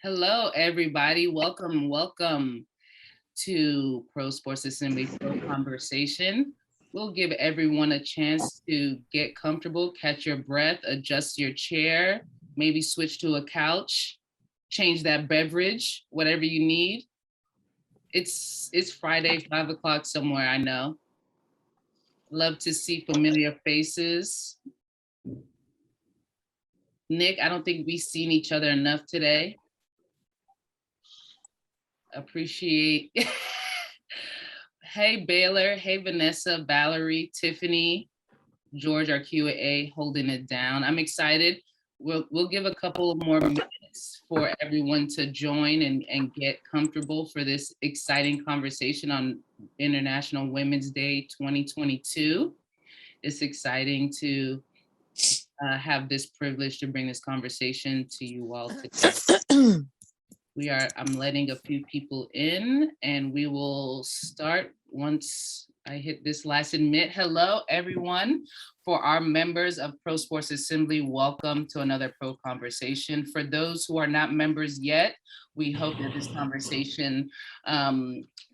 Hello, everybody. Welcome to Pro Sports Assembly Pro Conversation. We'll give everyone a chance to get comfortable, catch your breath, adjust your chair, maybe switch to a couch, change that beverage, whatever you need. It's Friday, 5 o'clock somewhere, I know. Love to see familiar faces. Nick, I don't think we've seen each other enough today. Appreciate. Hey, Baylor. Hey, Vanessa, Valerie, Tiffany, George, our Q&A holding it down. I'm excited. We'll give a couple of more minutes for everyone to join and get comfortable for this exciting conversation on International Women's Day 2022. It's exciting to have this privilege to bring this conversation to you all today. I'm letting a few people in, and we will start once I hit this last admit. Hello, everyone. For our members of Pro Sports Assembly, welcome to another Pro Conversation. For those who are not members yet, we hope that this conversation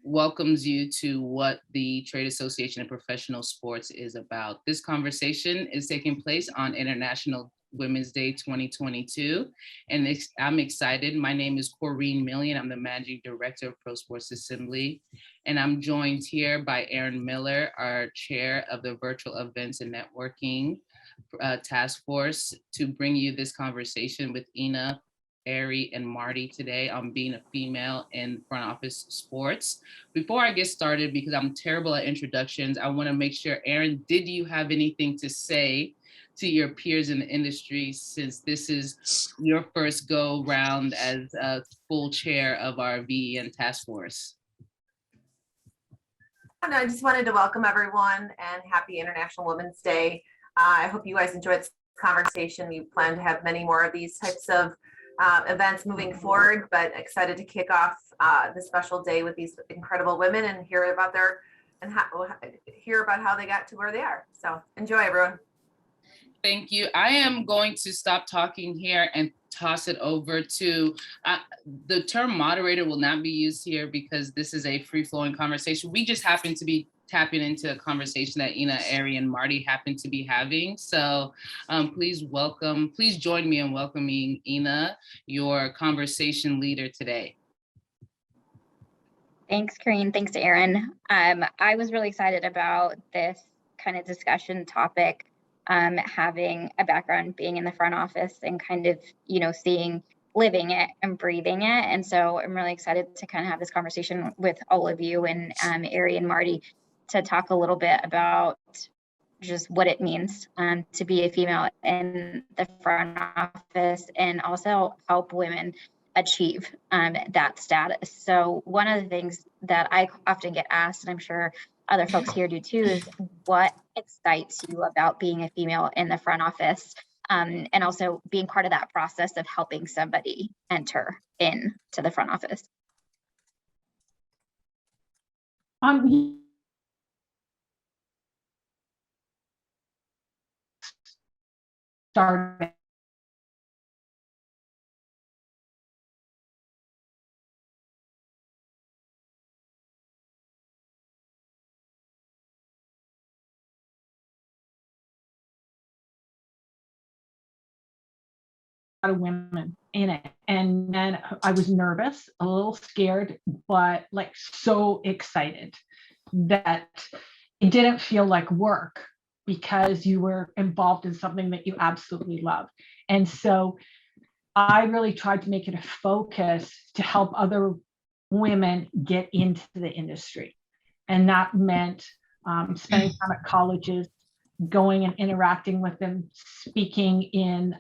welcomes you to what the Trade Association of Professional Sports is about. This conversation is taking place on International Women's Day 2022, and I'm excited. My name is Corrine Millian. I'm the Managing Director of Pro Sports Assembly, and I'm joined here by Erin Miller, our Chair of the Virtual Events and Networking Task Force, to bring you this conversation with Ina, Ari, and Marty today on being a female in front office sports. Before I get started, because I'm terrible at introductions, I want to make sure, Erin, did you have anything to say to your peers in the industry, since this is your first go round as a full chair of our VEN task force? I just wanted to welcome everyone and happy International Women's Day. I hope you guys enjoyed this conversation. We plan to have many more of these types of events moving forward, but excited to kick off this special day with these incredible women and hear about how they got to where they are. So enjoy, everyone. Thank you. I am going to stop talking here and toss it over to, the term moderator will not be used here because this is a free-flowing conversation. We just happen to be tapping into a conversation that Ina, Ari, and Marty happen to be having. So please join me in welcoming Ina, your conversation leader today. Thanks, Corrine. Thanks to Erin. I was really excited about this kind of discussion topic. Having a background being in the front office and kind of, living it and breathing it. And so I'm really excited to kind of have this conversation with all of you and Ari and Marty to talk a little bit about just what it means to be a female in the front office and also help women achieve that status. So one of the things that I often get asked, and I'm sure other folks here do too, is what excites you about being a female in the front office, and also being part of that process of helping somebody enter into the front office. Started of women in it, and then I was nervous, a little scared, but like so excited that it didn't feel like work because you were involved in something that you absolutely love. And so I really tried to make it a focus to help other women get into the industry, and that meant spending time at colleges, going and interacting with them, speaking in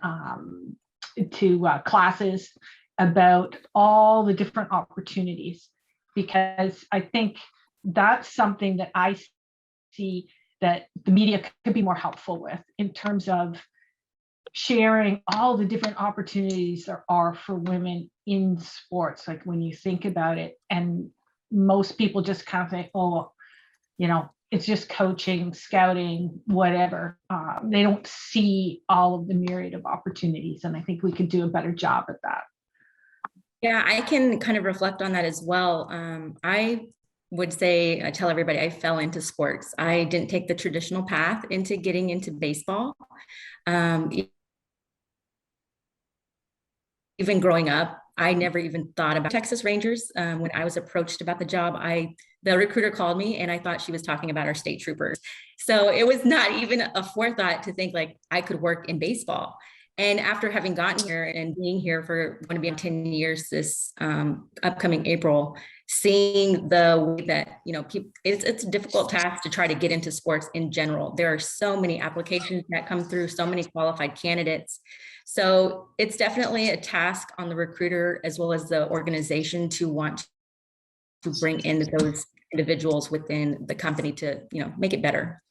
to classes about all the different opportunities, because I think that's something that I see that the media could be more helpful with in terms of sharing all the different opportunities there are for women in sports. Like when you think about it, and most people just kind of think, oh, it's just coaching, scouting, whatever. They don't see all of the myriad of opportunities, and I think we could do a better job at that. Yeah, I can kind of reflect on that as well. I would say, I tell everybody I fell into sports. I didn't take the traditional path into getting into baseball. Even growing up, I never even thought about Texas Rangers. When I was approached about the job, the recruiter called me and I thought she was talking about our state troopers. So it was not even a forethought to think like I could work in baseball. And after having gotten here and being here for going to be 10 years this upcoming April, seeing the way that, people, it's a difficult task to try to get into sports in general. There are so many applications that come through, so many qualified candidates. So it's definitely a task on the recruiter as well as the organization to want to bring in those individuals within the company to, make it better.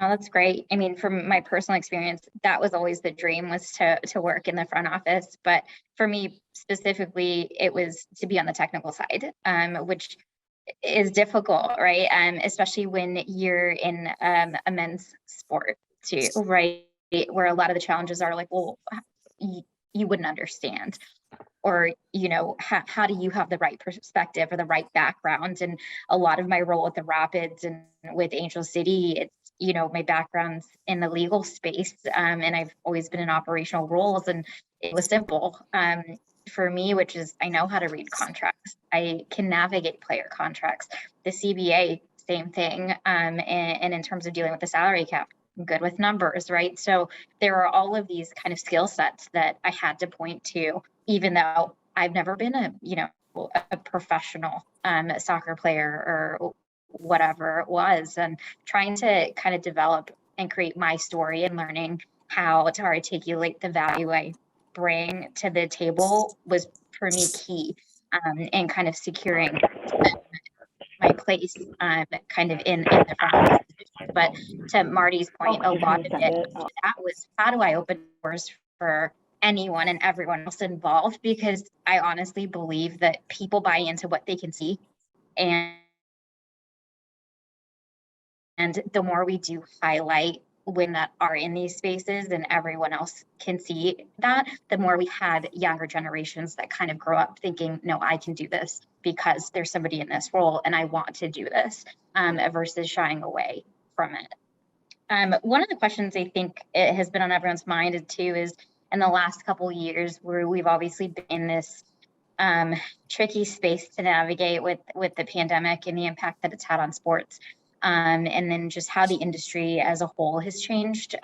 Oh, that's great. I mean, from my personal experience, that was always the dream, was to work in the front office. But for me specifically, it was to be on the technical side, which is difficult, right? Especially when you're in a men's sport too, right? Where a lot of the challenges are like, well, you wouldn't understand. Or, how do you have the right perspective or the right background? And a lot of my role at the Rapids and with Angel City, it's, my background's in the legal space, and I've always been in operational roles, and it was simple for me, which is I know how to read contracts. I can navigate player contracts. The CBA, same thing. And in terms of dealing with the salary cap, I'm good with numbers, right? So there are all of these kind of skill sets that I had to point to, even though I've never been a professional soccer player or whatever it was, and trying to kind of develop and create my story and learning how to articulate the value I bring to the table was for me key in kind of securing my place kind of in the front office. But to Marty's point, a lot of it that was, how do I open doors for anyone and everyone else involved? Because I honestly believe that people buy into what they can see, and the more we do highlight women that are in these spaces and everyone else can see that, the more we have younger generations that kind of grow up thinking, no, I can do this because there's somebody in this role and I want to do this, versus shying away from it. One of the questions I think it has been on everyone's mind too is, in the last couple of years, where we've obviously been in this tricky space to navigate with the pandemic and the impact that it's had on sports. And then just how the industry as a whole has changed,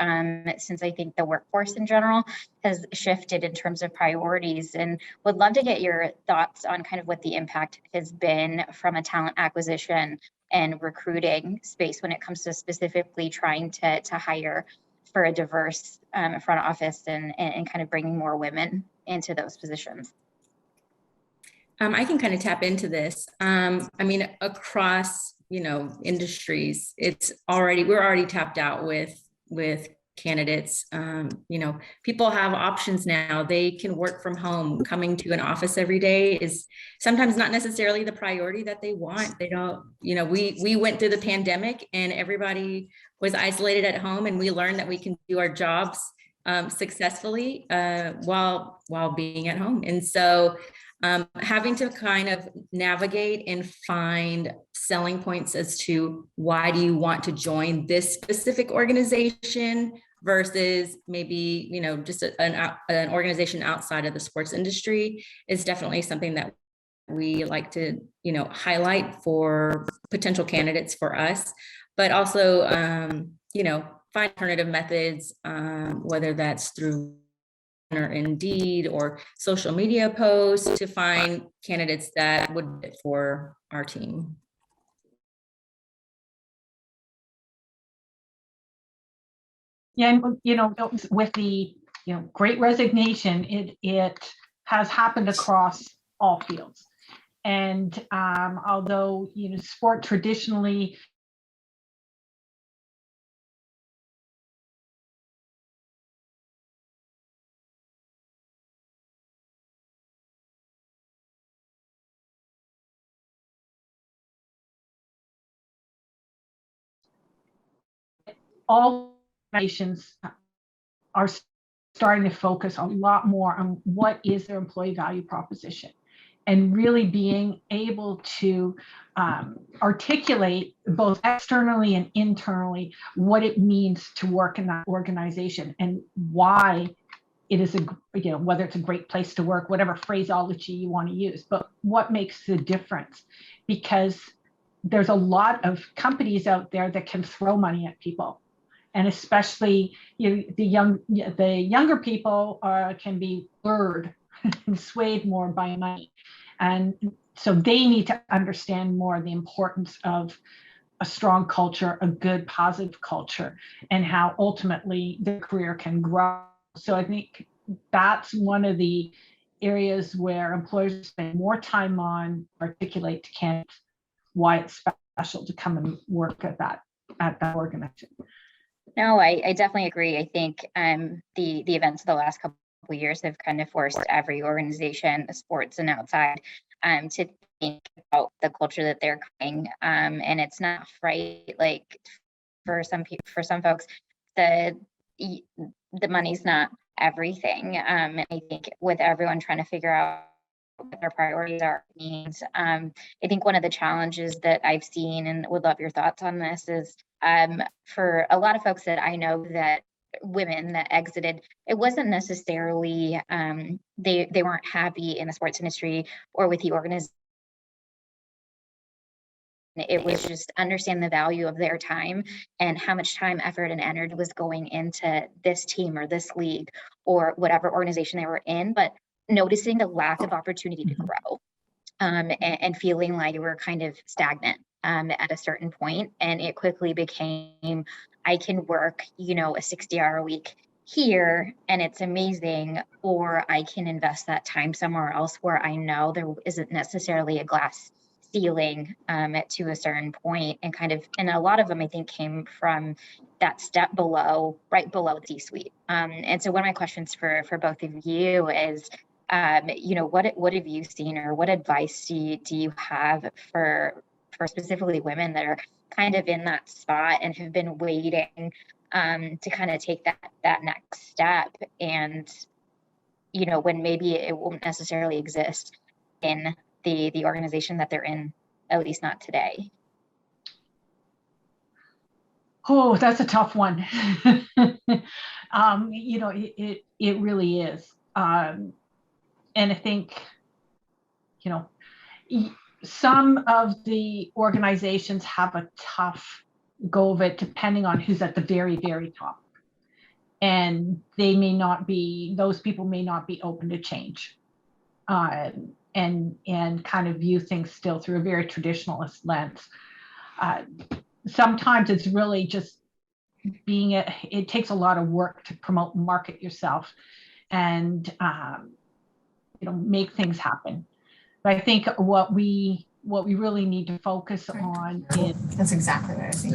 since I think the workforce in general has shifted in terms of priorities. And would love to get your thoughts on kind of what the impact has been from a talent acquisition and recruiting space when it comes to specifically trying to hire for a diverse front office and kind of bringing more women into those positions. I can kind of tap into this. I mean, across, industries, we're already tapped out with candidates. People have options now. They can work from home. Coming to an office every day is sometimes not necessarily the priority that they want. They don't, we went through the pandemic and everybody was isolated at home, and we learned that we can do our jobs successfully while being at home. And so having to kind of navigate and find selling points as to why do you want to join this specific organization versus maybe, just an organization outside of the sports industry is definitely something that we like to, highlight for potential candidates for us, but also, find alternative methods, whether that's through or Indeed or social media posts, to find candidates that would fit for our team. Yeah, and with the great resignation, it has happened across all fields. And although sport traditionally all nations are starting to focus a lot more on what is their employee value proposition, and really being able to articulate both externally and internally what it means to work in that organization and why it is whether it's a great place to work, whatever phraseology you want to use, but what makes the difference? Because there's a lot of companies out there that can throw money at people, and especially the younger people can be lured and swayed more by money, and so they need to understand more the importance of a strong culture, a good positive culture, and how ultimately their career can grow. So I think that's one of the areas where employers spend more time on, articulate to candidates why it's special to come and work at that organization. No, I definitely agree. I think the events of the last couple of years have kind of forced every organization, sports and outside, to think about the culture that they're creating. And it's not right. Like for some people, for some folks, the money's not everything. And I think with everyone trying to figure out what their priorities are, means I think one of the challenges that I've seen, and would love your thoughts on this, is for a lot of folks that I know, that women that exited, it wasn't necessarily they weren't happy in the sports industry or with the organization. It was just understand the value of their time and how much time, effort, and energy was going into this team or this league or whatever organization they were in, but noticing the lack of opportunity to grow and feeling like we're kind of stagnant at a certain point. And it quickly became, I can work, a 60-hour a week here and it's amazing, or I can invest that time somewhere else where I know there isn't necessarily a glass ceiling to a certain point, and a lot of them I think came from that step below, right below the C-suite. And so one of my questions for both of you is, what have you seen, or what advice do you have for specifically women that are kind of in that spot and have been waiting to kind of take that next step, and when maybe it won't necessarily exist in the organization that they're in, at least not today? Oh, that's a tough one. It really is. And I think, some of the organizations have a tough go of it, depending on who's at the very, very top. And those people may not be open to change. And kind of view things still through a very traditionalist lens. Sometimes it's really just it takes a lot of work to promote and market yourself and make things happen. But I think what we really need to focus on is, that's exactly what I think.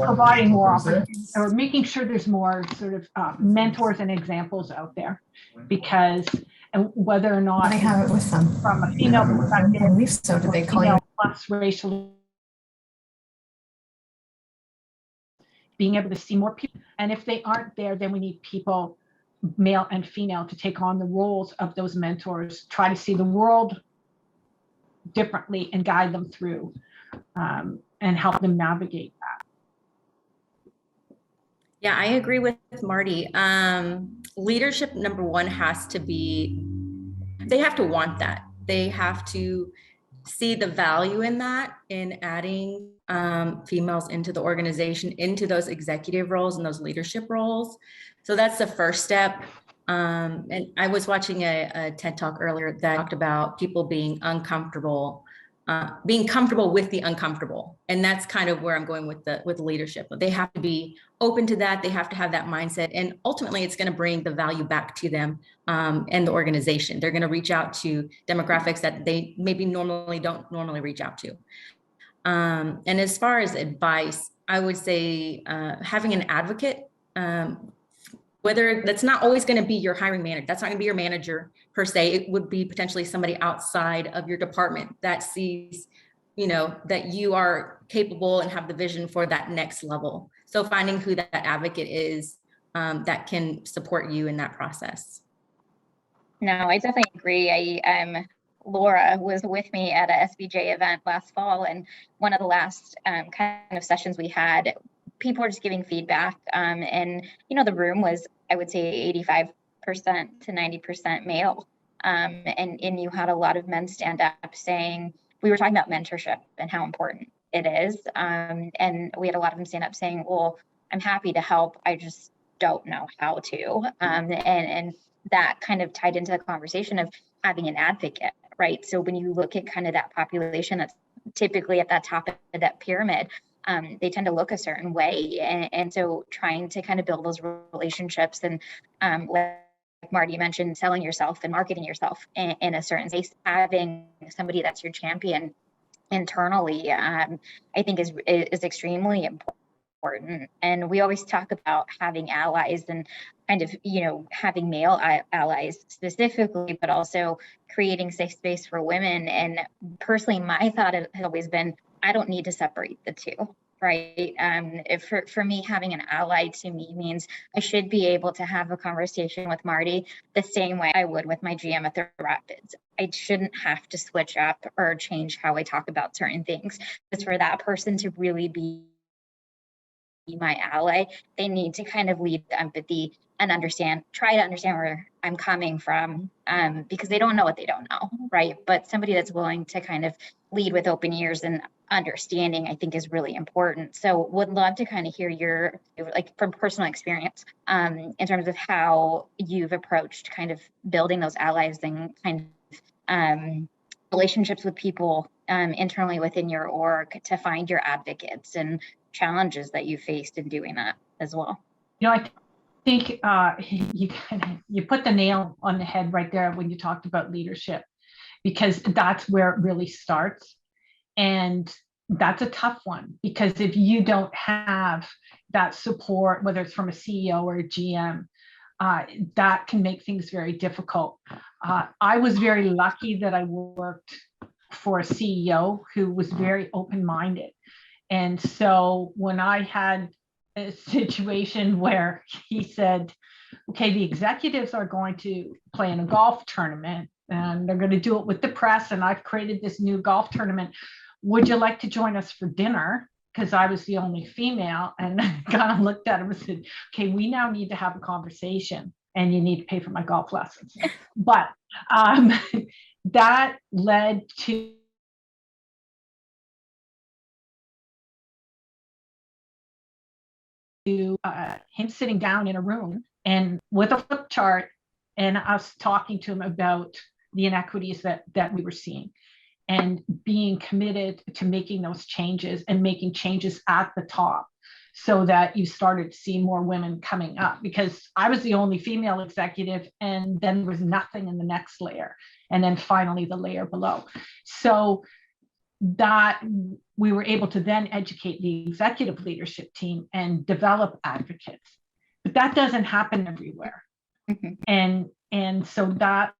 Providing more opportunities, or making sure there's more sort of mentors and examples out there, because and whether or not they have it with them from a female perspective, I believe so. Did they call you plus racial, being able to see more people, and if they aren't there, then we need people, male and female, to take on the roles of those mentors, try to see the world differently and guide them through and help them navigate that. Yeah, I agree with Marty. Leadership, number one, has to be, they have to want that. They have to see the value in that, in adding females into the organization, into those executive roles and those leadership roles. So that's the first step. And I was watching a TED Talk earlier that talked about people being uncomfortable, being comfortable with the uncomfortable. And that's kind of where I'm going with leadership. They have to be open to that. They have to have that mindset. And ultimately, it's going to bring the value back to them and the organization. They're going to reach out to demographics that they maybe don't reach out to. And as far as advice, I would say having an advocate, whether that's not always going to be your hiring manager, that's not going to be your manager per se. It would be potentially somebody outside of your department that sees, that you are capable and have the vision for that next level. So finding who that advocate is, that can support you in that process. No, I definitely agree. Laura was with me at a SBJ event last fall, and one of the last kind of sessions we had, people were just giving feedback, and the room was, I would say, 85% to 90% male, and you had a lot of men stand up saying, we were talking about mentorship and how important it is, and we had a lot of them stand up saying, well, I'm happy to help, I just don't know how to, and that kind of tied into the conversation of having an advocate, right? So when you look at kind of that population that's typically at that top of that pyramid, they tend to look a certain way. And so trying to kind of build those relationships and like Marty mentioned, selling yourself and marketing yourself in a certain space, having somebody that's your champion internally, I think is extremely important. And we always talk about having allies and kind of, having male allies specifically, but also creating safe space for women. And personally, my thought has always been, I don't need to separate the two, right? For me, having an ally to me means I should be able to have a conversation with Marty the same way I would with my GM at the Rapids. I shouldn't have to switch up or change how I talk about certain things. It's for that person to really be my ally, they need to kind of lead with empathy and try to understand where I'm coming from, because they don't know what they don't know, right? But somebody that's willing to kind of lead with open ears and understanding, I think, is really important. So would love to kind of hear your, like, from personal experience, in terms of how you've approached kind of building those allies and kind of relationships with people internally within your org to find your advocates and challenges that you faced in doing that as well. I think you put the nail on the head right there when you talked about leadership, because that's where it really starts. And that's a tough one, because if you don't have that support, whether it's from a CEO or a GM, that can make things very difficult. I was very lucky that I worked for a CEO who was very open-minded. And so when I had a situation where he said, okay, the executives are going to play in a golf tournament and they're going to do it with the press, and I've created this new golf tournament. Would you like to join us for dinner? Because I was the only female, and I kind of looked at him and said, okay, we now need to have a conversation and you need to pay for my golf lessons. But that led to him sitting down in a room and with a flip chart and us talking to him about the inequities that we were seeing, and being committed to making those changes and making changes at the top so that you started to see more women coming up, because I was the only female executive, and then there was nothing in the next layer, and then finally the layer below. So that we were able to then educate the executive leadership team and develop advocates, but that doesn't happen everywhere. Mm-hmm. And so that's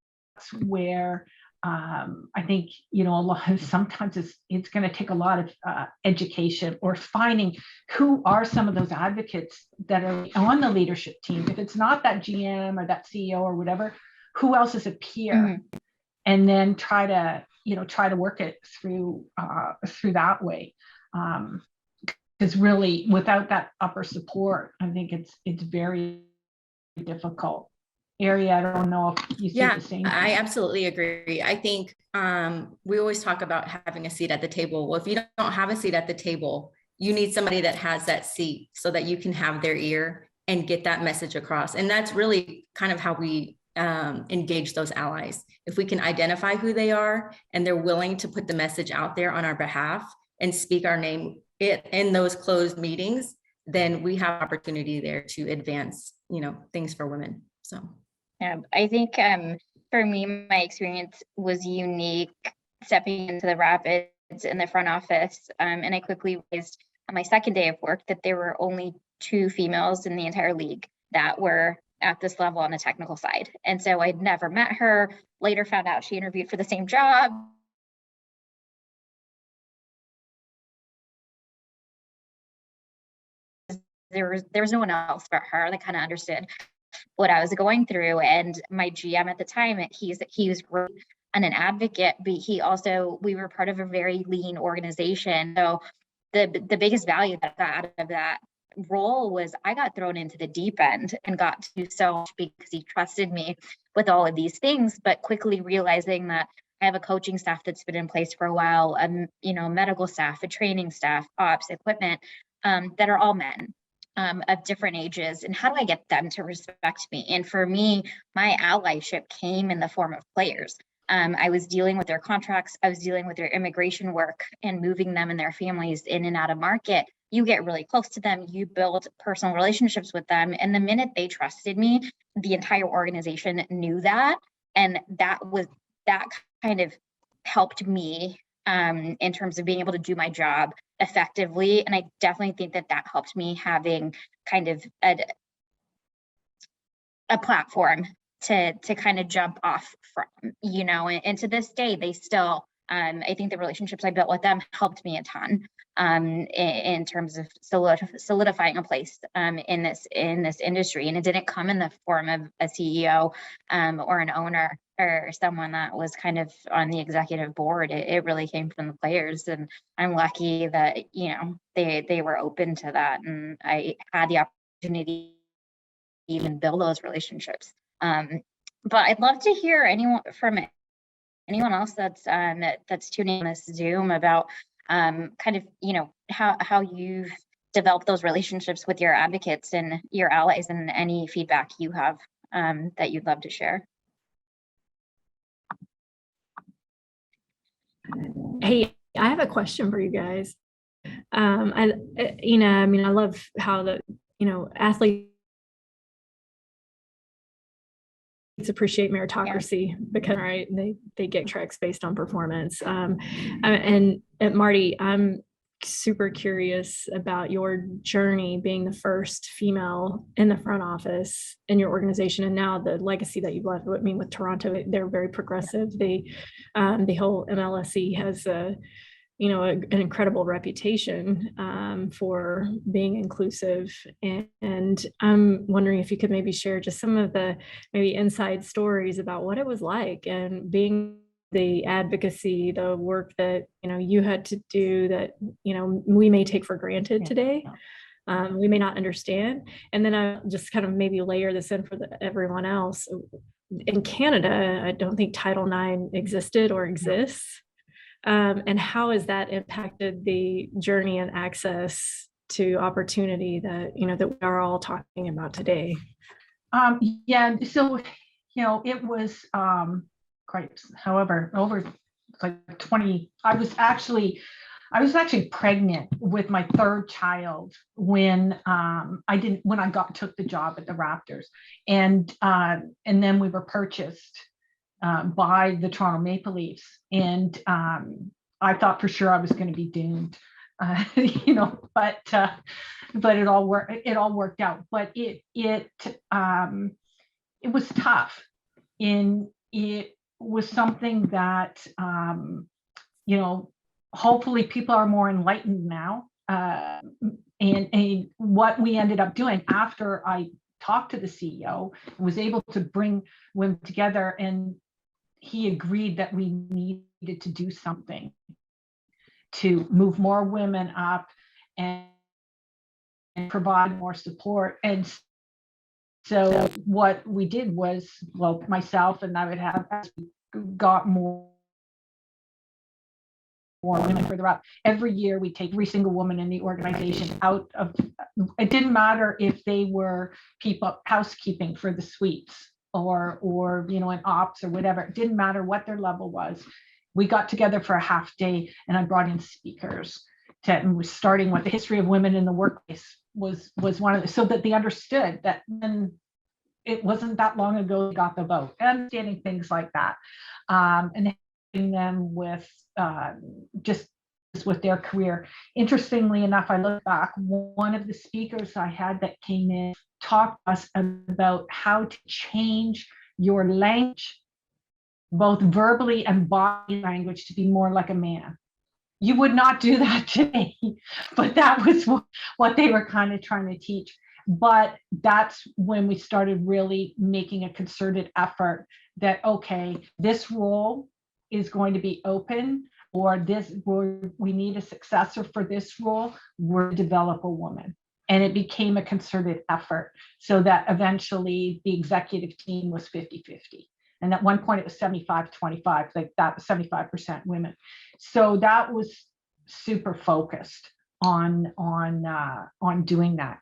where I think, sometimes it's going to take a lot of education, or finding who are some of those advocates that are on the leadership team. If it's not that GM or that CEO or whatever, who else is a peer? Mm-hmm. And then try to work it through that way. Because really, without that upper support, I think it's very difficult. Area, I don't know if you see the same thing. I absolutely agree. I think we always talk about having a seat at the table. Well, if you don't have a seat at the table, you need somebody that has that seat so that you can have their ear and get that message across. And that's really kind of how we engage those allies. If we can identify who they are and they're willing to put the message out there on our behalf and speak our name in those closed meetings, then we have opportunity there to advance, things for women. So. Yeah, I think for me, my experience was unique stepping into the Rapids in the front office. And I quickly realized on my second day of work that there were only 2 females in the entire league that were at this level on the technical side. And so I'd never met her, later found out she interviewed for the same job. there was no one else but her that kind of understood what I was going through. And my GM at the time, he was great and an advocate, but we were part of a very lean organization. So the biggest value that I got out of that role was I got thrown into the deep end and got to do so much because he trusted me with all of these things, but quickly realizing that I have a coaching staff that's been in place for a while, medical staff, a training staff, ops, equipment, that are all men of different ages. And how do I get them to respect me? And for me, my allyship came in the form of players. I was dealing with their contracts. I was dealing with their immigration work and moving them and their families in and out of market. You get really close to them. You build personal relationships with them. And the minute they trusted me, the entire organization knew that. And that kind of helped me in terms of being able to do my job effectively. And I definitely think that helped me having kind of a platform to kind of jump off from, and to this day, they still, I think the relationships I built with them helped me a ton in terms of solidifying a place in this industry. And it didn't come in the form of a CEO or an owner or someone that was kind of on the executive board. It really came from the players, and I'm lucky that they were open to that, and I had the opportunity to even build those relationships. But I'd love to hear anyone else that's tuning in this Zoom about kind of how you've developed those relationships with your advocates and your allies, and any feedback you have that you'd love to share. Hey, I have a question for you guys. I love how athletes appreciate meritocracy because they get checks based on performance. And Marty, I'm super curious about your journey being the first female in the front office in your organization, and now the legacy that you've left. I mean, with Toronto, they're very progressive. The whole MLSE has an incredible reputation for being inclusive. And I'm wondering if you could maybe share just some of the maybe inside stories about what it was like and being the advocacy, the work that you had to do that we may take for granted today. We may not understand. And then I'll just kind of maybe layer this in for everyone else. In Canada, I don't think Title IX existed or exists. And how has that impacted the journey and access to opportunity that that we are all talking about today? So it was quite, however, over like 20. I was actually pregnant with my third child when I took the job at the Raptors, and then we were purchased by the Toronto Maple Leafs, and I thought for sure I was going to be doomed, but it all worked out. But it was tough, it was something that hopefully people are more enlightened now, and what we ended up doing after I talked to the CEO, was able to bring women together, and he agreed that we needed to do something to move more women up and provide more support. And so what we did was, myself and I would have, as we got more women further up, every year we take every single woman in the organization out of, it didn't matter if they were people housekeeping for the suites or in ops or whatever, it didn't matter what their level was. We got together for a half day, and I brought in speakers and was starting with the history of women in the workplace was one of the, so that they understood that then it wasn't that long ago they got the vote, understanding things like that, and helping them with just with their career. Interestingly enough, I look back, one of the speakers I had that came in talked to us about how to change your language, both verbally and body language, to be more like a man. you would not do that today, but that was what they were kind of trying to teach. But that's when we started really making a concerted effort that, okay, this role is going to be open, or we need a successor for this role, we're develop a woman. And it became a concerted effort so that eventually the executive team was 50-50. And at one point it was 75-25, like that was 75% women. So that was super focused on doing that.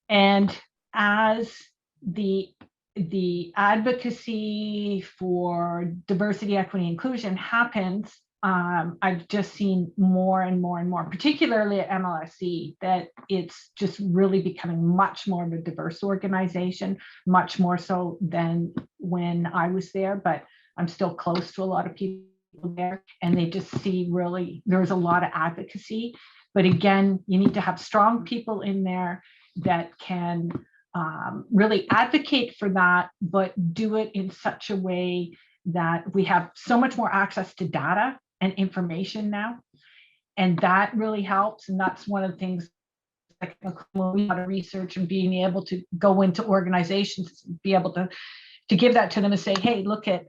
And as the advocacy for diversity, equity, inclusion happens, I've just seen more and more and more, particularly at MLSE, that it's just really becoming much more of a diverse organization, much more so than when I was there, but I'm still close to a lot of people there, and they just see really, there's a lot of advocacy. But again, you need to have strong people in there that can really advocate for that, but do it in such a way that we have so much more access to data and information now. And that really helps. And that's one of the things, like when we want to research and being able to go into organizations, be able to give that to them and say, hey, look at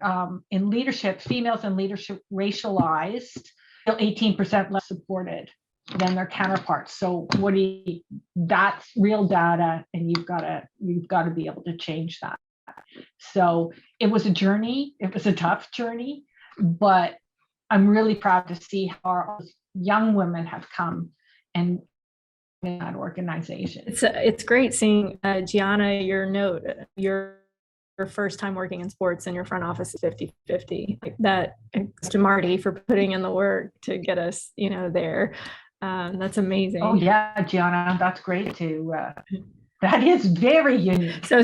in leadership, females in leadership racialized, 18% less supported than their counterparts. So that's real data, and you've got to be able to change that. So it was a journey. It was a tough journey, but I'm really proud to see how our young women have come and in that organization. It's great seeing Gianna, your first time working in sports and your front office is 50-50. Like that, to Marty for putting in the work to get us, there. That's amazing. Oh yeah, Gianna, that's great too. That is very unique. So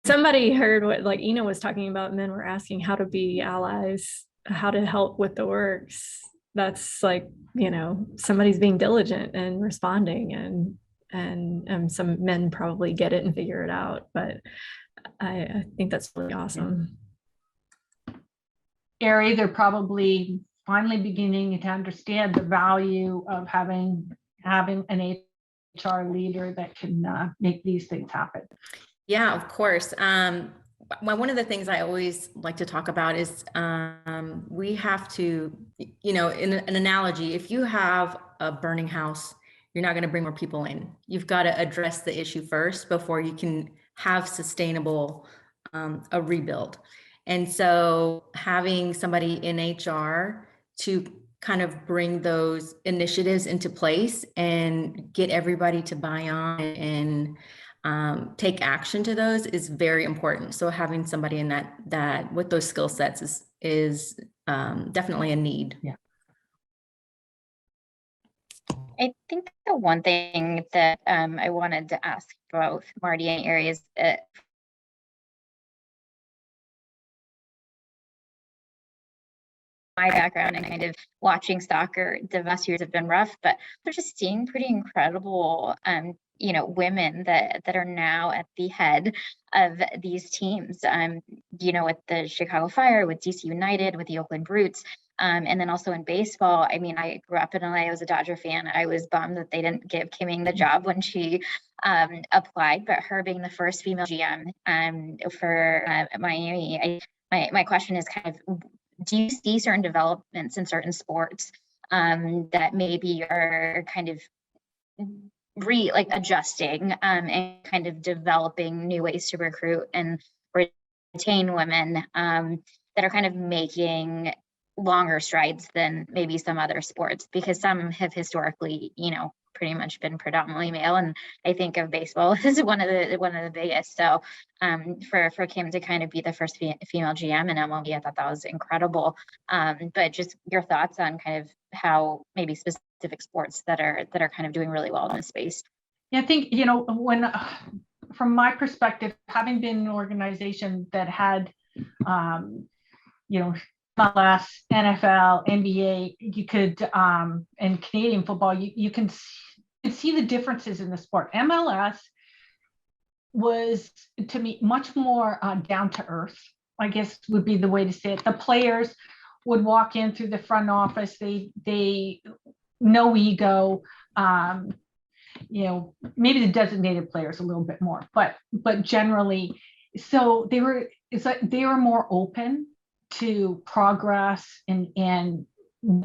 somebody heard what like Ina was talking about, and then we're asking how to be allies, how to help with the works. That's like, somebody's being diligent and responding, and some men probably get it and figure it out, but I think that's really awesome. Ari, they're probably finally beginning to understand the value of having an HR leader that can make these things happen. Yeah, of course. One of the things I always like to talk about is we have to, in an analogy, if you have a burning house, you're not going to bring more people in. You've got to address the issue first before you can have sustainable a rebuild. And so having somebody in HR to kind of bring those initiatives into place and get everybody to buy on and take action to those is very important. So having somebody in that with those skill sets is definitely a need. Yeah. I think the one thing that I wanted to ask both Marty and Ari is my background and kind of watching soccer, the last years have been rough, but we're just seeing pretty incredible women that are now at the head of these teams, with the Chicago Fire, with DC United, with the Oakland Brutes, and then also in baseball. I mean, I grew up in LA, I was a Dodger fan. I was bummed that they didn't give Kimming the job when she applied, but her being the first female GM for Miami, my question is kind of, do you see certain developments in certain sports that maybe are kind of adjusting and kind of developing new ways to recruit and retain women that are kind of making longer strides than maybe some other sports, because some have historically, pretty much been predominantly male, and I think of baseball as one of the biggest. So for Kim to kind of be the first female GM in MLB, I thought that was incredible. But just your thoughts on kind of how maybe specific sports that are kind of doing really well in this space. Yeah, I think when from my perspective, having been in an organization that had MLS, NFL, NBA, you could, and Canadian football, you can see the differences in the sport. MLS was, to me, much more down to earth, I guess would be the way to say it. The players would walk in through the front office. They no ego. Maybe the designated players a little bit more, but generally, so it's like they were more open to progress and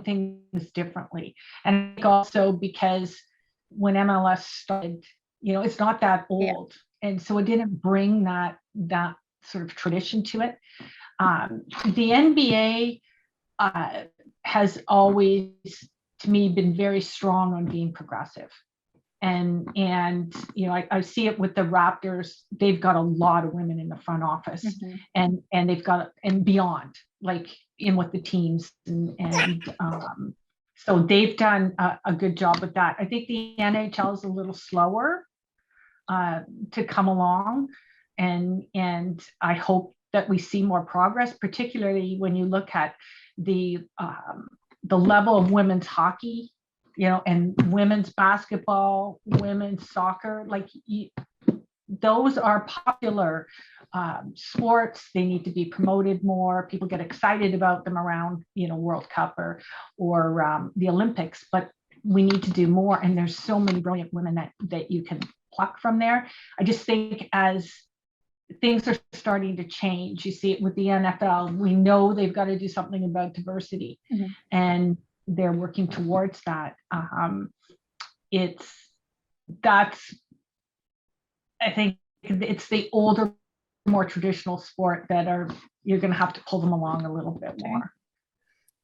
things differently. And I think also because when MLS started, it's not that old, and so it didn't bring that sort of tradition to it. The NBA has always, to me, been very strong on being progressive. And I see it with the Raptors. They've got a lot of women in the front office, and they've got, and beyond, like in with the teams, and so they've done a good job with that. I think the NHL is a little slower to come along, and I hope that we see more progress, particularly when you look at the level of women's hockey, and women's basketball, women's soccer, those are popular sports. They need to be promoted more. People get excited about them around, World Cup or the Olympics, but we need to do more. And there's so many brilliant women that you can pluck from there. I just think as things are starting to change, you see it with the NFL, we know they've got to do something about diversity, and they're working towards that. I think it's the older, more traditional sport that you're going to have to pull them along a little bit more.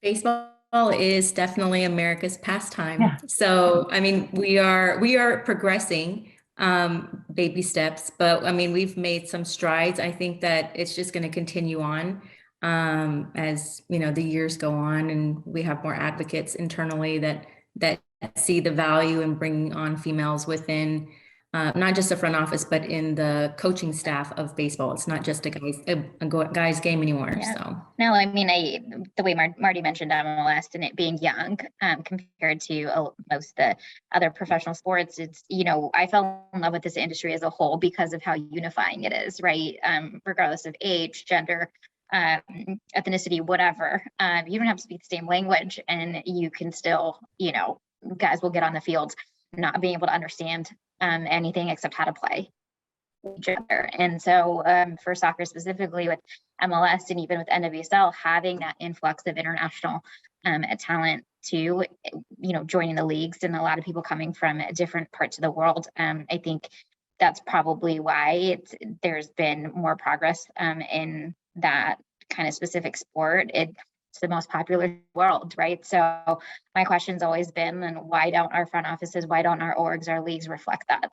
Baseball is definitely America's pastime. Yeah. So, I mean, we are progressing, baby steps, but I mean, we've made some strides. I think that it's just going to continue on as the years go on, and we have more advocates internally that see the value in bringing on females within not just the front office, but in the coaching staff of baseball. It's not just a guy's game anymore. Yeah. So no, I mean, the way Marty mentioned MLS and it being young compared to most of the other professional sports, it's, I fell in love with this industry as a whole because of how unifying it is, right? Regardless of age, gender, ethnicity, whatever. You don't have to speak the same language, and you can still, guys will get on the field not being able to understand anything except how to play each other. And so for soccer specifically with MLS and even with NWSL, having that influx of international talent to, joining the leagues, and a lot of people coming from different parts of the world, I think that's probably why there's been more progress in that kind of specific sport. It's the most popular world, right? So my question's always been, and why don't our front offices, why don't our orgs, our leagues reflect that?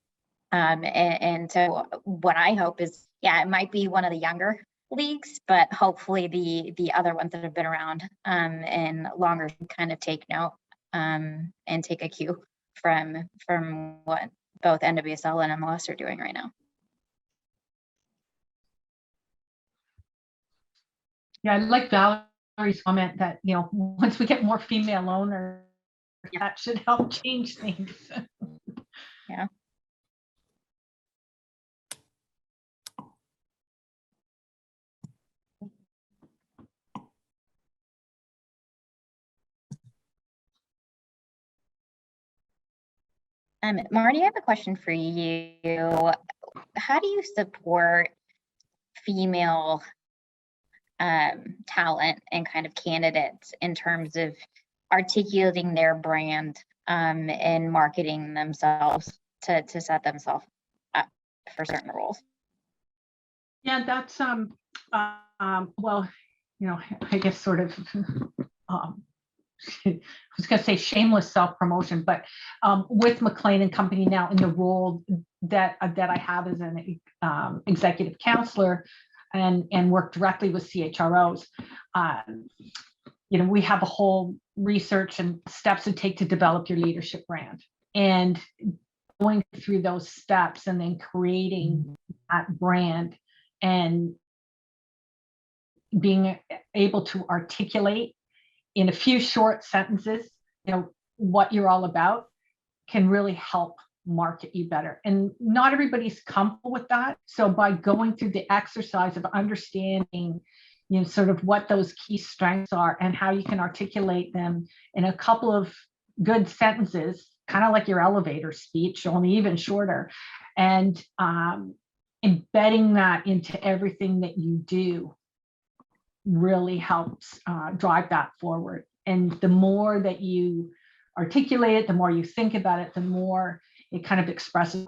And so what I hope is, it might be one of the younger leagues, but hopefully the other ones that have been around and longer kind of take note and take a cue from what both NWSL and MLS are doing right now. Yeah, I like Valerie's comment that, once we get more female owners, that should help change things. Yeah. Marty, I have a question for you. How do you support female talent and kind of candidates in terms of articulating their brand and marketing themselves to set themselves up for certain roles? Yeah, that's well, I guess sort of I was going to say shameless self-promotion, but with McLean and Company now in the role that I have as an executive counselor and work directly with CHROs, we have a whole research and steps to take to develop your leadership brand, and going through those steps and then creating that brand and being able to articulate in a few short sentences, what you're all about, can really help market you better. And not everybody's comfortable with that. So by going through the exercise of understanding, sort of what those key strengths are and how you can articulate them in a couple of good sentences, kind of like your elevator speech, only even shorter, and embedding that into everything that you do really helps drive that forward. And the more that you articulate it, the more you think about it, the more it kind of expresses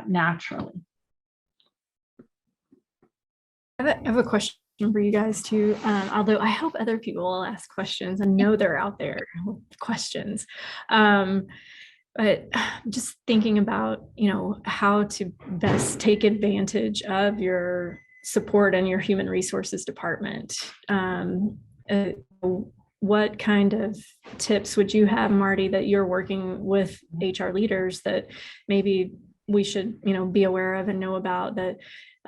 naturally. I have a question for you guys too, although I hope other people will ask questions and know they're out there with questions. But just thinking about, how to best take advantage of your support and your human resources department. What kind of tips would you have, Marty, that you're working with HR leaders that maybe we should, be aware of and know about that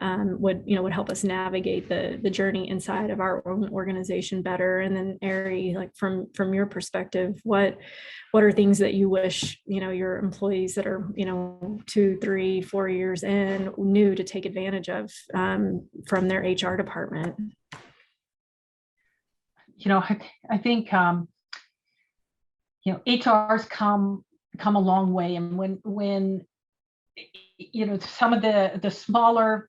would help us navigate the journey inside of our own organization better? And then Ari, like from your perspective, what are things that you wish, your employees that are, 2, 3, 4 years in knew to take advantage of from their HR department? I think, HR's come a long way. And when some of the smaller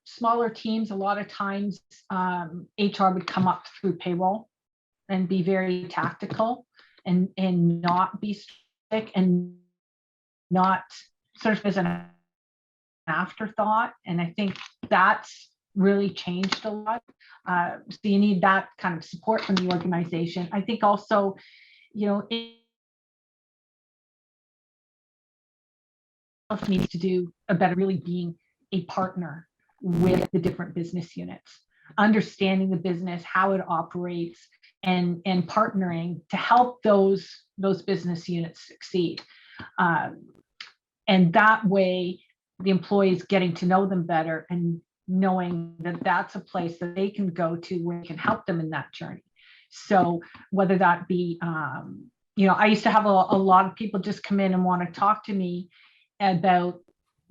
teams, a lot of times HR would come up through payroll and be very tactical and not be strict and not sort of as an afterthought. And I think that's really changed a lot. So you need that kind of support from the organization. I think also, it needs to do a better really being a partner with the different business units, understanding the business, how it operates, and partnering to help those business units succeed. And that way, the employees getting to know them better and knowing that that's a place that they can go to where we can help them in that journey. So whether that be, I used to have a lot of people just come in and want to talk to me about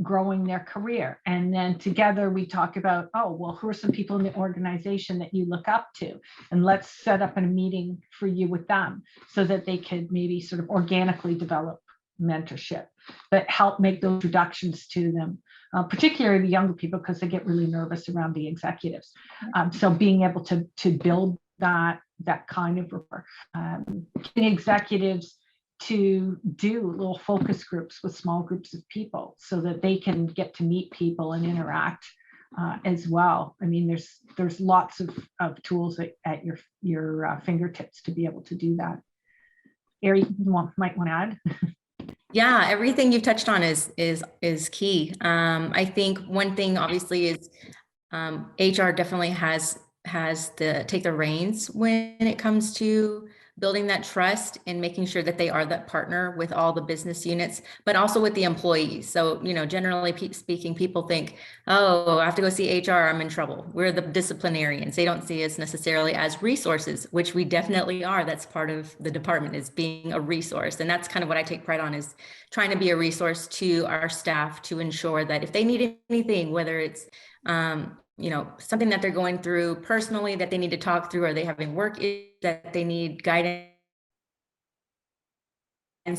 growing their career. And then together we talk about, who are some people in the organization that you look up to? And let's set up a meeting for you with them so that they could maybe sort of organically develop mentorship, but help make those introductions to them, particularly the younger people, because they get really nervous around the executives. So being able to build that kind of rapport, getting executives to do little focus groups with small groups of people so that they can get to meet people and interact as well. I mean, there's lots of tools at your fingertips to be able to do that. Ari, you might want to add? Yeah, everything you've touched on is key. I think one thing obviously is HR definitely has to take the reins when it comes to building that trust and making sure that they are that partner with all the business units, but also with the employees. So, generally speaking, people think, I have to go see HR, I'm in trouble. We're the disciplinarians. They don't see us necessarily as resources, which we definitely are. That's part of the department, is being a resource. And that's kind of what I take pride on, is trying to be a resource to our staff to ensure that if they need anything, whether it's something that they're going through personally that they need to talk through, or they having work that they need guidance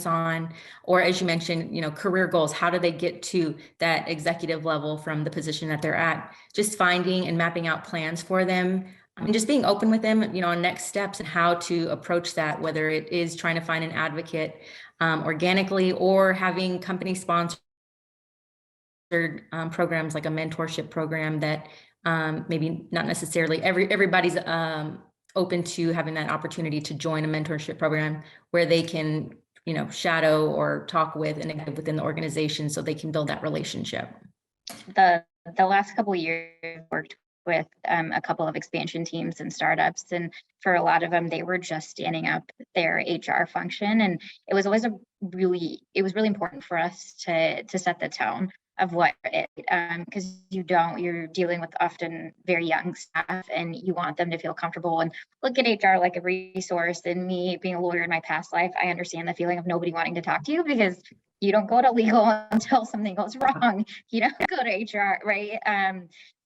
on, or as you mentioned, career goals, how do they get to that executive level from the position that they're at? Just finding and mapping out plans for them, and just being open with them, on next steps and how to approach that, whether it is trying to find an advocate organically, or having company sponsored programs like a mentorship program that maybe not necessarily everybody's open to having that opportunity to join a mentorship program where they can, shadow or talk with and within the organization so they can build that relationship. The last couple of years I've worked with a couple of expansion teams and startups, and for a lot of them, they were just standing up their HR function, and it was always really important for us to set the tone of what it, because you're dealing with often very young staff, and you want them to feel comfortable and look at HR like a resource. And me being a lawyer in my past life, I understand the feeling of nobody wanting to talk to you because you don't go to legal until something goes wrong. You don't go to HR, right?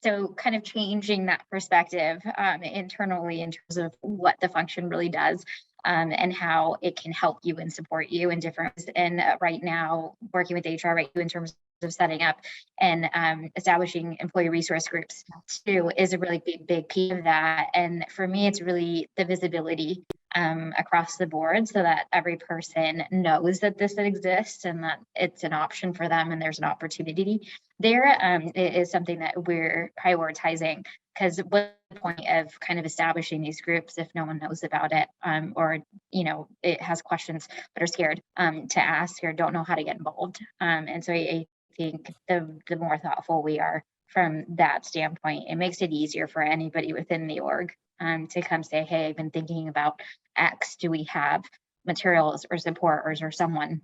So kind of changing that perspective internally in terms of what the function really does and how it can help you and support you in different ways. And right now, working with HR, right, in terms of setting up and establishing employee resource groups too is a really big piece of that. And for me, it's really the visibility across the board so that every person knows that this exists and that it's an option for them and there's an opportunity there. It is something that we're prioritizing, because what's the point of kind of establishing these groups if no one knows about it or, you know, it has questions but are scared to ask or don't know how to get involved. And so I think the more thoughtful we are from that standpoint, it makes it easier for anybody within the org to come say, hey, I've been thinking about X. Do we have materials or supporters or someone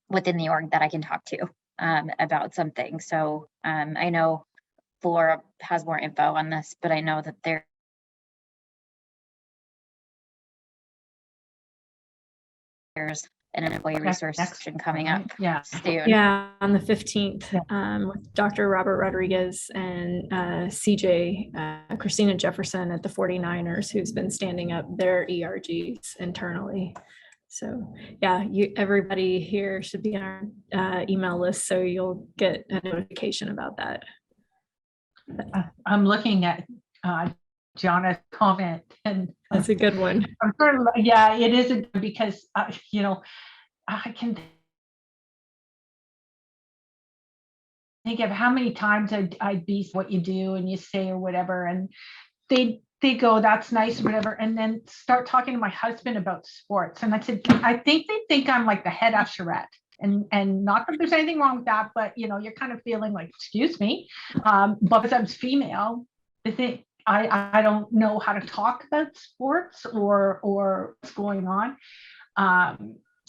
within the org that I can talk to about something? So I know Flora has more info on this, but I know that there's an employee resource section coming up soon. Yeah, on the 15th with Dr. Robert Rodriguez and CJ, Christina Jefferson at the 49ers, who's been standing up their ERGs internally. So yeah, everybody here should be on our email list, so you'll get a notification about that. I'm looking at Jonna's comment, and that's a good one. I'm sort of, yeah, it is because you know, I can think of how many times I'd be what you do and you say or whatever, and they go, that's nice, whatever, and then start talking to my husband about sports, and I said, I think they think I'm like the head usherette. And not that there's anything wrong with that, but you know, you're kind of feeling like, excuse me, but because I'm female, they think I don't know how to talk about sports or what's going on.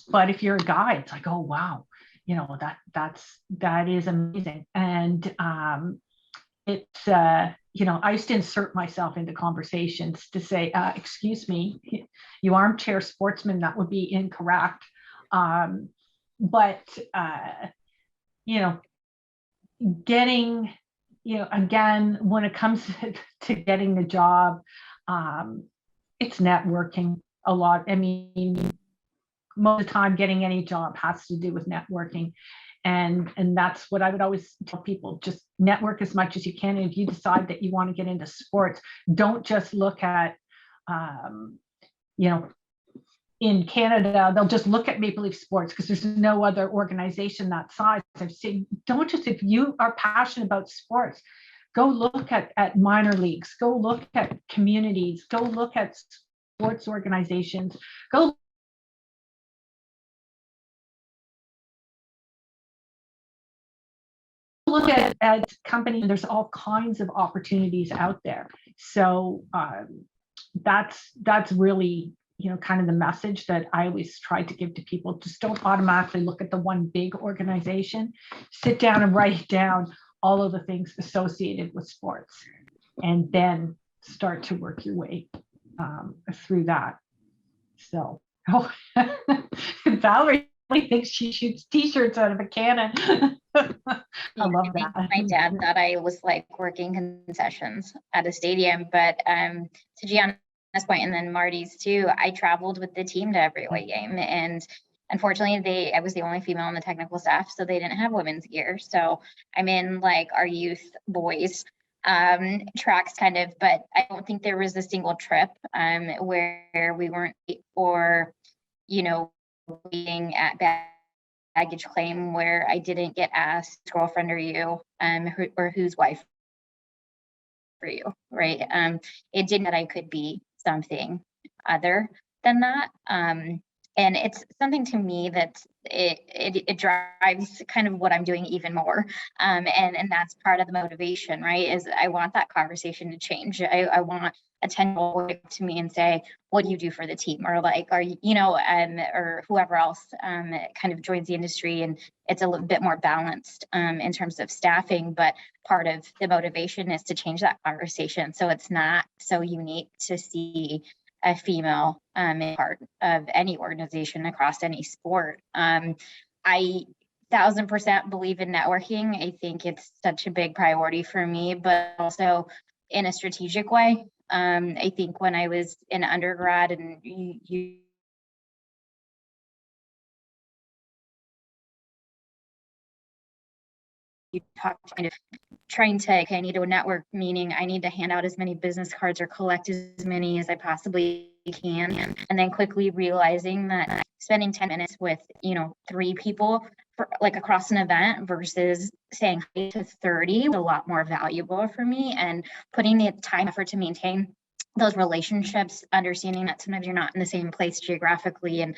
But if you're a guy, it's like, oh wow, you know, that is amazing. And it's you know, I used to insert myself into conversations to say, excuse me, you armchair sportsman, that would be incorrect. But you know, getting, you know, again, when it comes to getting the job, it's networking a lot. I mean, most of the time getting any job has to do with networking. And that's what I would always tell people, just network as much as you can. And if you decide that you want to get into sports, don't just look at, you know, in Canada, they'll just look at Maple Leaf Sports because there's no other organization that size. I've seen, don't just, if you are passionate about sports, go look at minor leagues, go look at communities, go look at sports organizations, go look at companies. There's all kinds of opportunities out there. So that's really, you know, kind of the message that I always try to give to people. Just don't automatically look at the one big organization. Sit down and write down all of the things associated with sports, and then start to work your way through that. So, oh, Valerie thinks she shoots t-shirts out of a cannon. I love that. My dad thought I was like working concessions at a stadium, but to Gianna's point, and then Marty's too, I traveled with the team to every away game, and unfortunately I was the only female on the technical staff, so they didn't have women's gear. So I'm in like our youth boys tracks kind of, but I don't think there was a single trip where we weren't, or you know, being at baggage claim where I didn't get asked, girlfriend, are you or whose wife for you, right? It didn't that I could be something other than that. And it's something to me that it drives kind of what I'm doing even more. And that's part of the motivation, right? Is I want that conversation to change. I want a 10-year-old to me and say, what do you do for the team? Or like, are you, you know, or whoever else kind of joins the industry, and it's a little bit more balanced in terms of staffing, but part of the motivation is to change that conversation. So it's not so unique to see a female part of any organization across any sport. I 1000% believe in networking. I think it's such a big priority for me, but also in a strategic way. I think when I was in undergrad and you talked kind of trying to, okay, I need to network, meaning I need to hand out as many business cards or collect as many as I possibly can. And then quickly realizing that spending 10 minutes with, 3 people for, like across an event versus saying hi to 30 was a lot more valuable for me, and putting the time effort to maintain those relationships, understanding that sometimes you're not in the same place geographically, and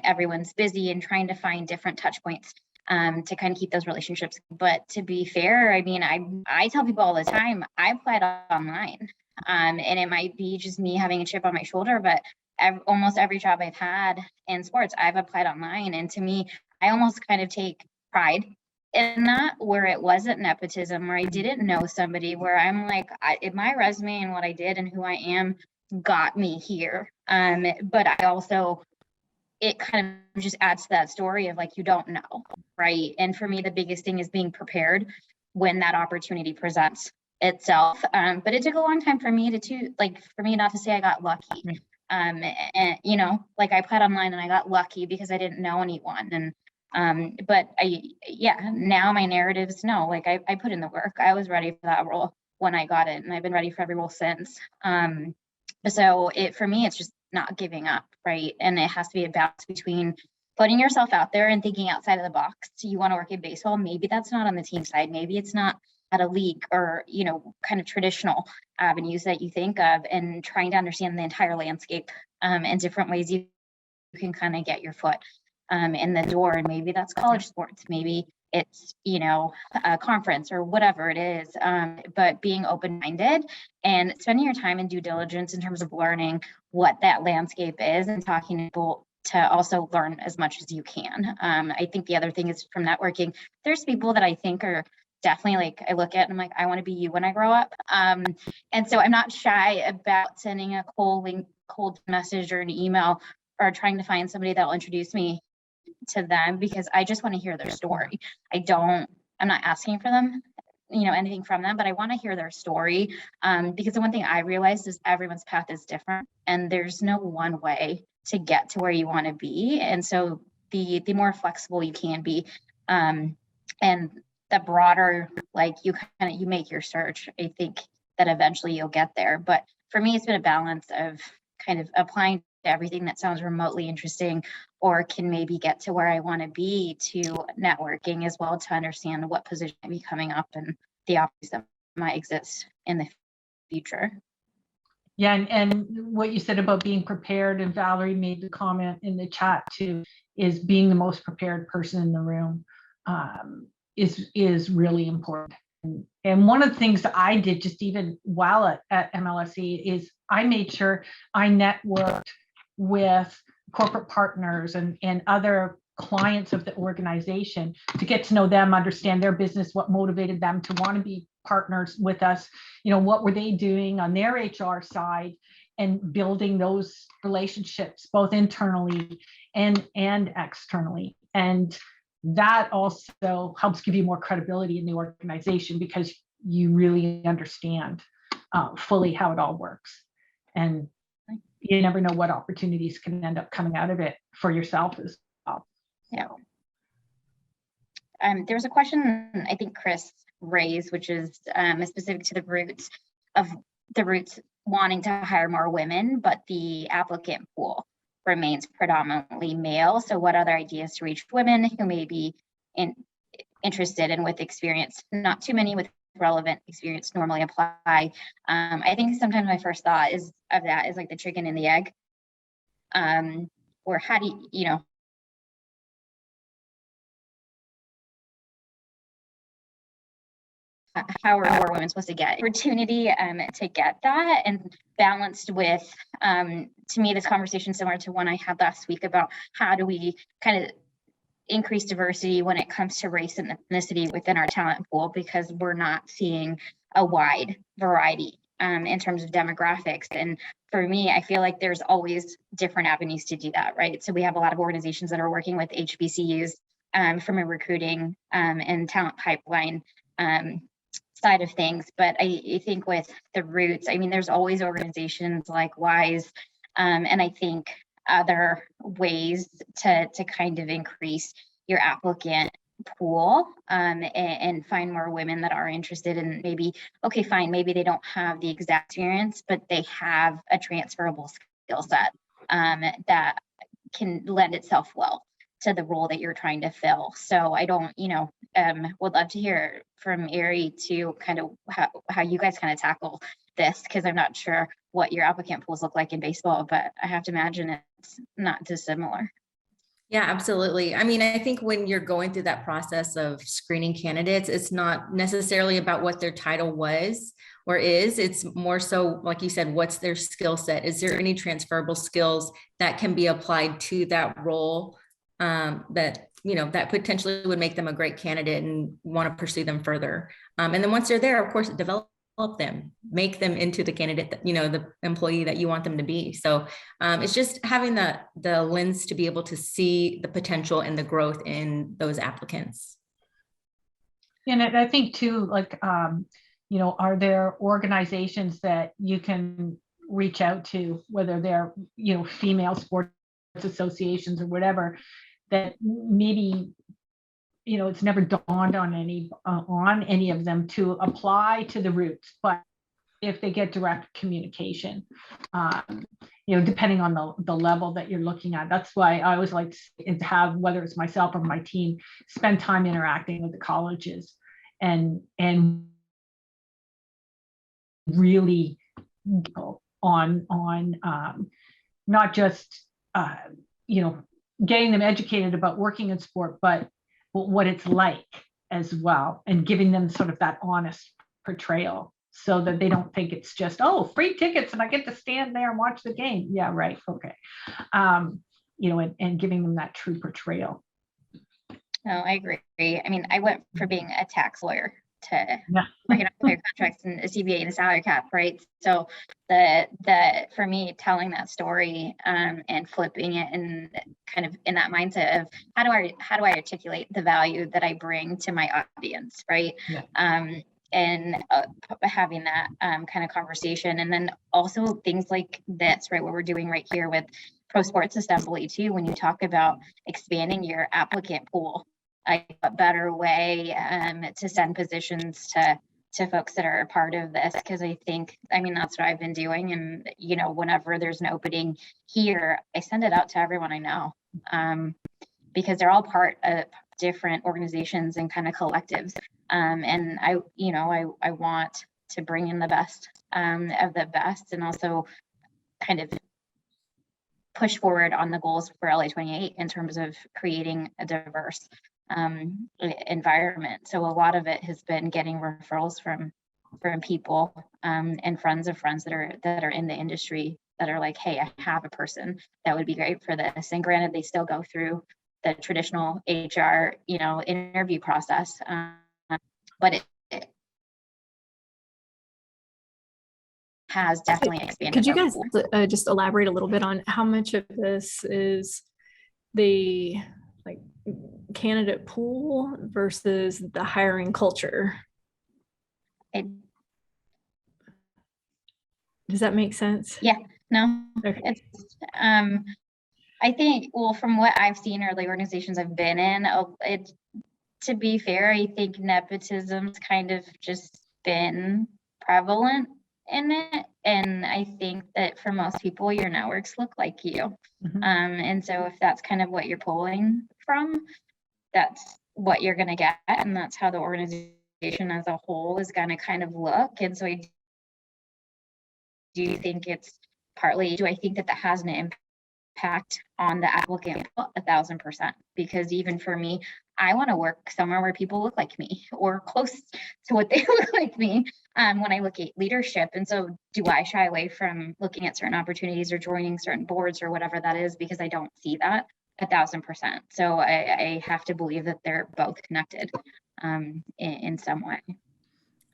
everyone's busy, and trying to find different touch points to kind of keep those relationships. But to be fair, I mean, I tell people all the time, I applied online, and it might be just me having a chip on my shoulder, but almost every job I've had in sports, I've applied online. And to me, I almost kind of take pride in that, where it wasn't nepotism, where I didn't know somebody, where I'm like, my resume and what I did and who I am got me here. But I also, it kind of just adds to that story of like, you don't know, right? And for me, the biggest thing is being prepared when that opportunity presents itself. But it took a long time for me for me not to say I got lucky. And like I applied online and I got lucky because I didn't know anyone. And but now my narrative is no, like I put in the work. I was ready for that role when I got it, and I've been ready for every role since. So for me, it's just not giving up, right? And it has to be a balance between putting yourself out there and thinking outside of the box. So you want to work in baseball, maybe that's not on the team side, maybe it's not at a league, or kind of traditional avenues that you think of, and trying to understand the entire landscape and different ways you can kind of get your foot in the door. And maybe that's college sports, maybe it's a conference or whatever it is, but being open-minded and spending your time in due diligence in terms of learning what that landscape is, and talking to people to also learn as much as you can. I think the other thing is, from networking, there's people that I think are definitely, like, I look at and I'm like, I want to be you when I grow up. And so I'm not shy about sending a cold message or an email, or trying to find somebody that will introduce me to them, because I just want to hear their story. I'm not asking for them, anything from them, but I want to hear their story. Because the one thing I realized is everyone's path is different, and there's no one way to get to where you want to be. And so the more flexible you can be, and the broader, like, you make your search, I think that eventually you'll get there. But for me, it's been a balance of kind of applying to everything that sounds remotely interesting, or can maybe get to where I want to be, to networking as well, to understand what position might be coming up and the opportunities that might exist in the future. Yeah, and what you said about being prepared, and Valerie made the comment in the chat too, is being the most prepared person in the room is really important. And one of the things that I did, just even while at MLSE, is I made sure I networked with corporate partners and other clients of the organization, to get to know them, understand their business, what motivated them to want to be partners with us, what were they doing on their HR side, and building those relationships both internally and externally. And that also helps give you more credibility in the organization, because you really understand fully how it all works. And you never know what opportunities can end up coming out of it for yourself as well. Yeah. There was a question I think Chris raised, which is specific to the roots wanting to hire more women, but the applicant pool remains predominantly male. So what other ideas to reach women who may be interested and with experience? Not too many with relevant experience normally apply. I think sometimes my first thought is like the chicken and the egg, or how do you, how are more women supposed to get opportunity to get that, and balanced with, to me, this conversation similar to one I had last week about how do we kind of increase diversity when it comes to race and ethnicity within our talent pool, because we're not seeing a wide variety in terms of demographics. And for me, I feel like there's always different avenues to do that, right? So we have a lot of organizations that are working with HBCUs from a recruiting and talent pipeline side of things. But I think with the roots, I mean, there's always organizations like WISE, and I think other ways to kind of increase your applicant pool and find more women that are interested in maybe, okay, fine, maybe they don't have the exact experience, but they have a transferable skill set that can lend itself well to the role that you're trying to fill. So I don't, would love to hear from Ari to kind of how you guys kind of tackle this, because I'm not sure what your applicant pools look like in baseball, but I have to imagine it's not dissimilar. Yeah, absolutely. I mean, I think when you're going through that process of screening candidates, it's not necessarily about what their title was or is. It's more so, like you said, what's their skill set? Is there any transferable skills that can be applied to that role that potentially would make them a great candidate and want to pursue them further? And then once they're there, of course, develop them, make them into the candidate that, the employee that you want them to be. So it's just having the lens to be able to see the potential and the growth in those applicants. And I think too, like, are there organizations that you can reach out to, whether they're, female sports associations or whatever, that maybe, it's never dawned on any of them to apply to the roots, but if they get direct communication, depending on the level that you're looking at. That's why I always like to have, whether it's myself or my team, spend time interacting with the colleges and really go on not just getting them educated about working in sport, but what it's like as well, and giving them sort of that honest portrayal so that they don't think it's just, oh, free tickets and I get to stand there and watch the game. Yeah, right. Okay. And giving them that true portrayal. No, I agree. I mean, I went from being a tax lawyer to working on player contracts and a CBA and a salary cap, right? So for me, telling that story and flipping it and kind of in that mindset of how do I articulate the value that I bring to my audience, right? Yeah. And having that kind of conversation, and then also things like this, right? What we're doing right here with Pro Sports Assembly too, when you talk about expanding your applicant pool, a better way to send positions to folks that are a part of this, because I mean, that's what I've been doing. And, whenever there's an opening here, I send it out to everyone I know, because they're all part of different organizations and kind of collectives. And I want to bring in the best of the best, and also kind of push forward on the goals for LA28 in terms of creating a diverse environment. So a lot of it has been getting referrals from people and friends of friends that are in the industry that are like, hey, I have a person that would be great for this. And granted, they still go through the traditional HR, interview process, but it has definitely expanded. Could you guys just elaborate a little bit on how much of this is the candidate pool versus the hiring culture? Does that make sense? Yeah, no. Okay. It's I think, well, from what I've seen or the organizations I've been in, to be fair, I think nepotism's kind of just been prevalent in it. And I think that for most people, your networks look like you. Mm-hmm. And so if that's kind of what you're pulling from, that's what you're going to get. And that's how the organization as a whole is going to kind of look. And so I do think it's partly, do I think that has an impact on the applicant? 1,000%, because even for me, I want to work somewhere where people look like me or close to what they look like me when I look at leadership. And so do I shy away from looking at certain opportunities or joining certain boards or whatever that is because I don't see that? 1,000%. So I have to believe that they're both connected in some way.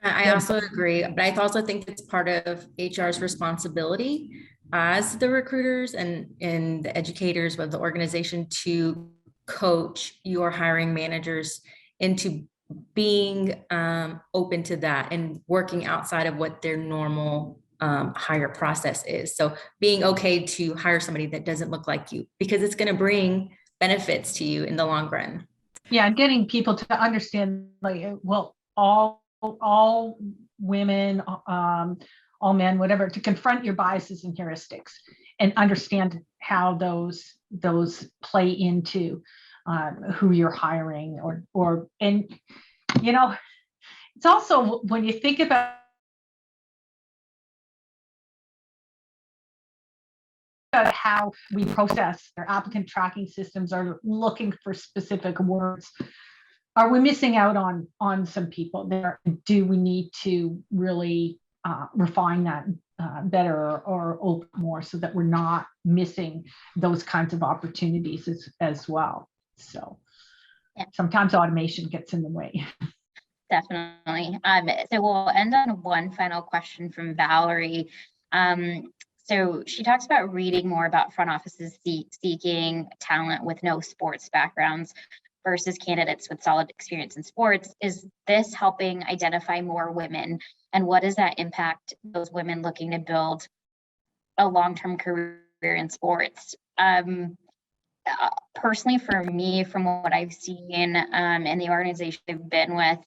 I also agree, but I also think it's part of HR's responsibility as the recruiters and the educators of the organization to coach your hiring managers into being open to that and working outside of what their normal hire process is. So being okay to hire somebody that doesn't look like you, because it's going to bring benefits to you in the long run. Yeah, getting people to understand, like, well, all women, all men, whatever, to confront your biases and heuristics and understand how those play into who you're hiring, and you know, it's also when you think about how we process their applicant tracking systems are looking for specific words. Are we missing out on some people there? Do we need to really refine that better or open more so that we're not missing those kinds of opportunities as well? So yeah, sometimes automation gets in the way. Definitely. So we'll end on one final question from Valerie. So she talks about reading more about front offices seeking talent with no sports backgrounds versus candidates with solid experience in sports. Is this helping identify more women? And what does that impact those women looking to build a long-term career in sports? Personally, for me, from what I've seen in the organization I've been with,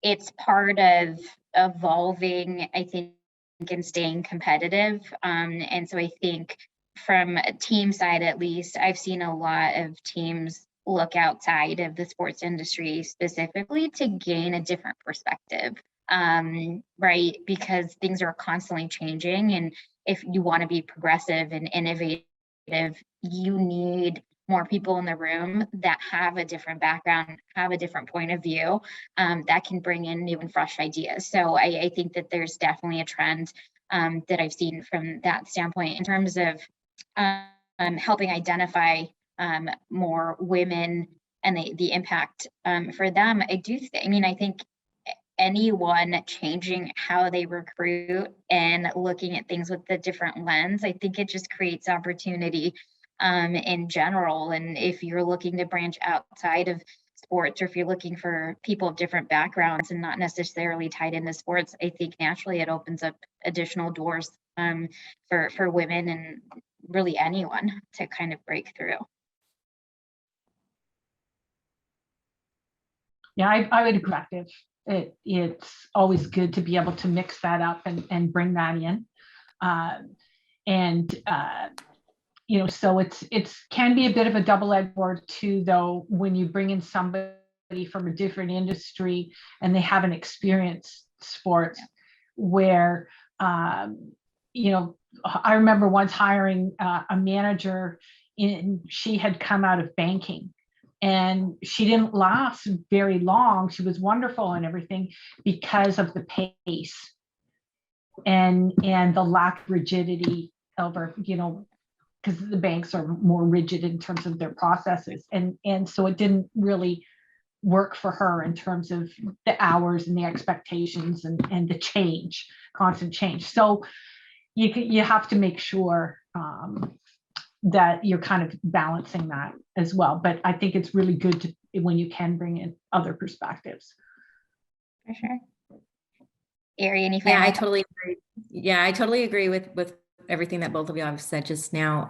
it's part of evolving, I think, and staying competitive. And so I think from a team side, at least, I've seen a lot of teams look outside of the sports industry specifically to gain a different perspective, right? Because things are constantly changing. And if you want to be progressive and innovative, you need more people in the room that have a different background, have a different point of view, that can bring in new and fresh ideas. So I think that there's definitely a trend that I've seen from that standpoint in terms of helping identify more women and the impact for them. I think anyone changing how they recruit and looking at things with a different lens, I think it just creates opportunity in general. And if you're looking to branch outside of sports, or if you're looking for people of different backgrounds and not necessarily tied into sports, I think naturally it opens up additional doors for women and really anyone to kind of break through. Yeah, I would agree. It's always good to be able to mix that up and bring that in. So it's can be a bit of a double-edged sword too, though, when you bring in somebody from a different industry and they haven't experienced sports, where I remember once hiring a manager she had come out of banking, and she didn't last very long. She was wonderful and everything because of the pace and the lack of rigidity over, because the banks are more rigid in terms of their processes. And so it didn't really work for her in terms of the hours and the expectations and the constant change. So you have to make sure that you're kind of balancing that as well. But I think it's really good when you can bring in other perspectives. For sure. Ari, any final? I totally agree. Yeah, I totally agree with everything that both of you have said just now.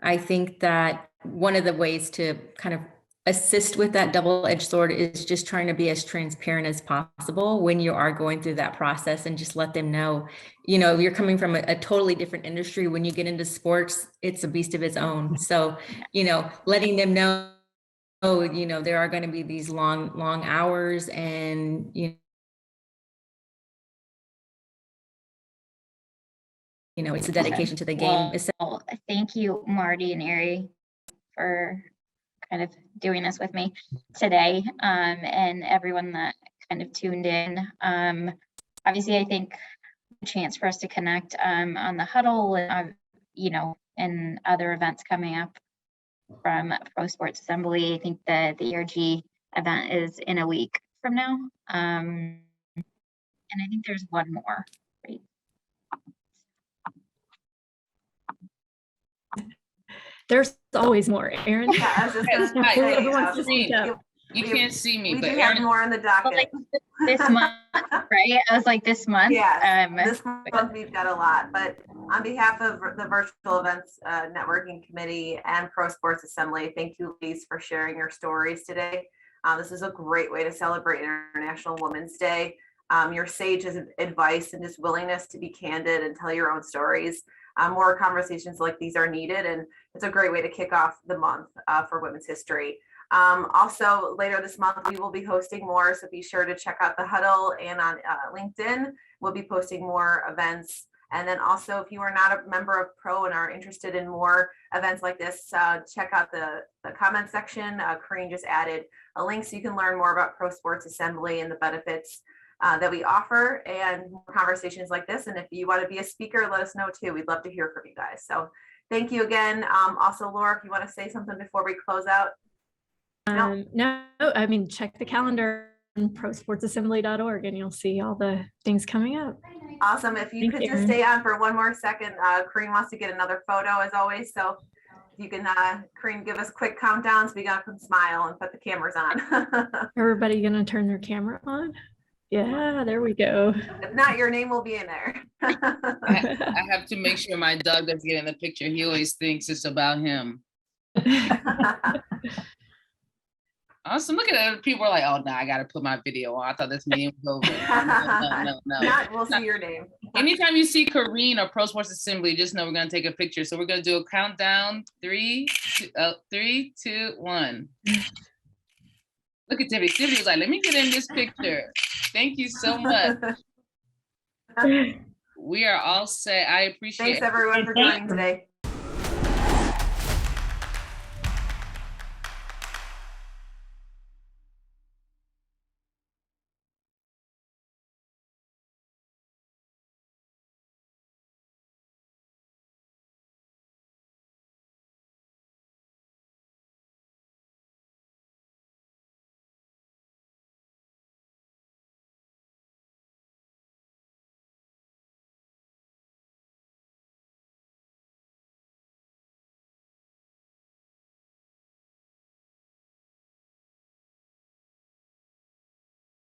I think that one of the ways to kind of assist with that double-edged sword is just trying to be as transparent as possible when you are going through that process, and just let them know, you're coming from a totally different industry. When you get into sports, it's a beast of its own. So, letting them know, there are going to be these long hours, and, it's a dedication to the game. Well, thank you, Marty and Ari, for kind of doing this with me today, and everyone that kind of tuned in. Obviously, I think a chance for us to connect on the huddle, and and other events coming up from Pro Sports Assembly. I think the ERG event is in a week from now, and I think there's one more. Right? There's always more, Aaron. Yeah, I was just gonna Yes, say, Whoever wants to speak up. You can't see me, we but do have Erin, more on the docket. Like this month, right? I was like this month. Yes, this month we've got a lot, but on behalf of the Virtual Events Networking Committee and Pro Sports Assembly, thank you, ladies, for sharing your stories today. This is a great way to celebrate International Women's Day. Your sage advice and just willingness to be candid and tell your own stories. More conversations like these are needed, and it's a great way to kick off the month for Women's History. Also, later this month, we will be hosting more, so be sure to check out the Huddle, and on LinkedIn, we'll be posting more events. And then also, if you are not a member of PRO and are interested in more events like this, check out the comment section. Corrine just added a link so you can learn more about Pro Sports Assembly and the benefits that we offer, and more conversations like this. And if you want to be a speaker, let us know too. We'd love to hear from you guys. So thank you again. Also, Laura, if you want to say something before we close out. No, I mean, check the calendar on prosportsassembly.org and you'll see all the things coming up. Awesome. If you could just stay on for one more second, Corrine wants to get another photo as always. So if you can, Corrine, give us quick countdowns. We got to smile and put the cameras on. Everybody gonna turn their camera on? Yeah, there we go. If not, your name will be in there. I have to make sure my dog doesn't get in the picture. He always thinks it's about him. Awesome. Look at it. People are like, oh, no, I got to put my video on. I thought this meeting was over. No. Not, we'll see your name. Anytime you see Corrine or Pro Sports Assembly, just know we're going to take a picture. So we're going to do a countdown. 3, 2, 1. Look at Tiffany. Tiffany's like, let me get in this picture. Thank you so much. We are all set. I appreciate it. Thanks everyone for joining today.